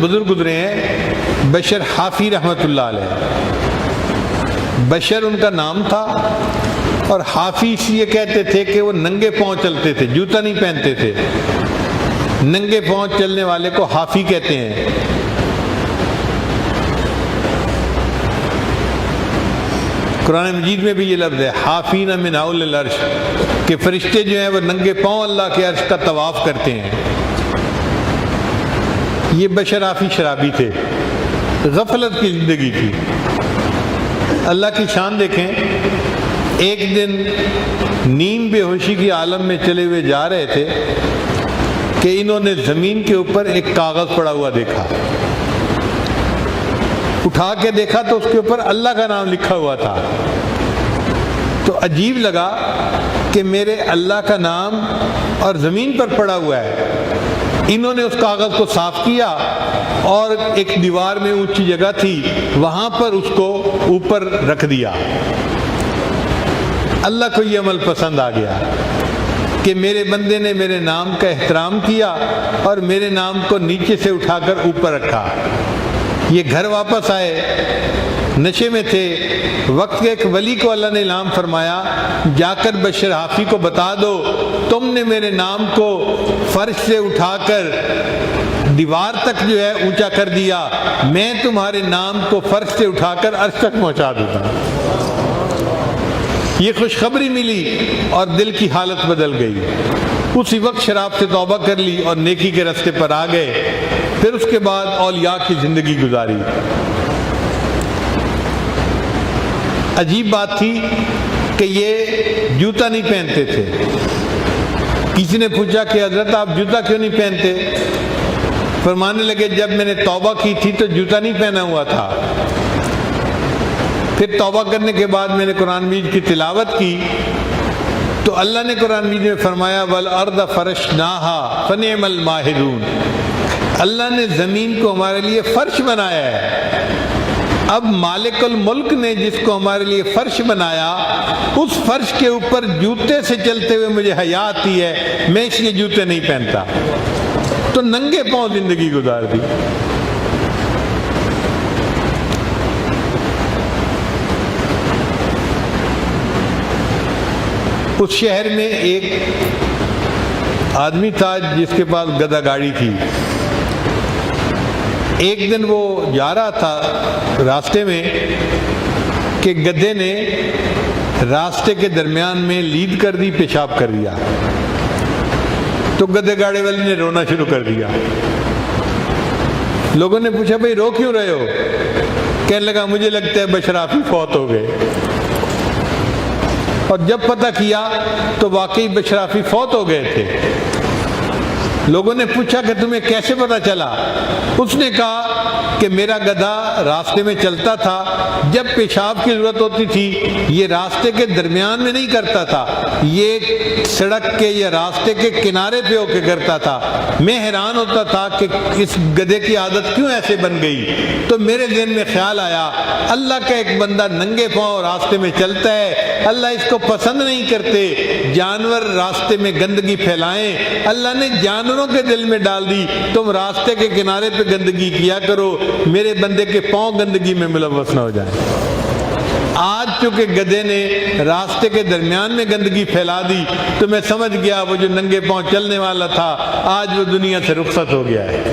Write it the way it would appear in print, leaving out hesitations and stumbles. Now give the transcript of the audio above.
بزرگ گزرے ہیں بشر حافی رحمۃ اللہ علیہ، بشر ان کا نام تھا، اور حافی اس لیے کہتے تھے کہ وہ ننگے پاؤں چلتے تھے، جوتا نہیں پہنتے تھے، ننگے پاؤں چلنے والے کو حافی کہتے ہیں۔ قرآن مجید میں بھی یہ لفظ ہے حافین من حول العرش، کہ فرشتے جو ہیں وہ ننگے پاؤں اللہ کے عرش کا طواف کرتے ہیں۔ یہ بشر حافی شرابی تھے، غفلت کی زندگی تھی۔ اللہ کی شان دیکھیں، ایک دن نیم بے ہوشی کی عالم میں چلے ہوئے جا رہے تھے کہ انہوں نے زمین کے اوپر ایک کاغذ پڑا ہوا دیکھا، اٹھا کے دیکھا تو اس کے اوپر اللہ کا نام لکھا ہوا تھا۔ تو عجیب لگا کہ میرے اللہ کا نام اور زمین پر پڑا ہوا ہے۔ انہوں نے اس کاغذ کو صاف کیا اور ایک دیوار میں اونچی جگہ تھی وہاں پر اس کو اوپر رکھ دیا۔ اللہ کو یہ عمل پسند آ گیا کہ میرے بندے نے میرے نام کا احترام کیا اور میرے نام کو نیچے سے اٹھا کر اوپر رکھا۔ یہ گھر واپس آئے، نشے میں تھے، وقت کے ایک ولی کو اللہ نے الہام فرمایا جا کر بشر حافی کو بتا دو تم نے میرے نام کو فرش سے اٹھا کر دیوار تک جو ہے اونچا کر دیا، میں تمہارے نام کو فرش سے اٹھا کر عرش تک پہنچا دیتا۔ یہ خوشخبری ملی اور دل کی حالت بدل گئی۔ اسی وقت شراب سے توبہ کر لی اور نیکی کے راستے پر آ گئے۔ پھر اس کے بعد اولیاء کی زندگی گزاری۔ عجیب بات تھی کہ یہ جوتا نہیں پہنتے تھے۔ کسی نے پوچھا کہ حضرت آپ جوتا کیوں نہیں پہنتے؟ فرمانے لگے جب میں نے توبہ کی تھی تو جوتا نہیں پہنا ہوا تھا، پھر توبہ کرنے کے بعد میں نے قرآن مجید کی تلاوت کی تو اللہ نے قرآن مجید میں فرمایا وَالْأَرْضَ فَرَشْنَاهَا فَنِعْمَ الْمَاهِدُونَ، اللہ نے زمین کو ہمارے لیے فرش بنایا ہے۔ اب مالک الملک نے جس کو ہمارے لیے فرش بنایا، اس فرش کے اوپر جوتے سے چلتے ہوئے مجھے حیا آتی ہے، میں اس لیے جوتے نہیں پہنتا۔ تو ننگے پاؤں زندگی گزار دی۔ اس شہر میں ایک آدمی تھا جس کے پاس گدھا گاڑی تھی۔ ایک دن وہ جا رہا تھا راستے میں کہ گدھے نے راستے کے درمیان میں لید کر دی، پیشاب کر دیا۔ تو گدھے گاڑی والے نے رونا شروع کر دیا۔ لوگوں نے پوچھا بھائی رو کیوں رہے ہو؟ کہنے لگا مجھے لگتا ہے بشر حافی فوت ہو گئے۔ اور جب پتہ کیا تو واقعی بشر حافی فوت ہو گئے تھے۔ لوگوں نے پوچھا کہ تمہیں کیسے پتہ چلا؟ اس نے کہا کہ میرا گدھا راستے میں چلتا تھا، جب پیشاب کی ضرورت ہوتی تھی یہ راستے کے درمیان میں نہیں کرتا تھا، یہ سڑک کے یا راستے کے کنارے پہ ہو کے کرتا تھا۔ میں حیران ہوتا تھا کہ اس گدھے کی عادت کیوں ایسے بن گئی۔ تو میرے ذہن میں خیال آیا اللہ کا ایک بندہ ننگے پاؤں راستے میں چلتا ہے، اللہ اس کو پسند نہیں کرتے، جانور راستے میں گندگی پھیلائیں، اللہ نے جانوروں کے دل میں ڈال دی تم راستے کے کنارے پہ گندگی کیا کرو، میرے بندے کے پاؤں گندگی میں ملوث نہ ہو جائیں۔ آج چونکہ گدھے نے راستے کے درمیان میں گندگی پھیلا دی تو میں سمجھ گیا وہ جو ننگے پاؤں چلنے والا تھا آج وہ دنیا سے رخصت ہو گیا ہے۔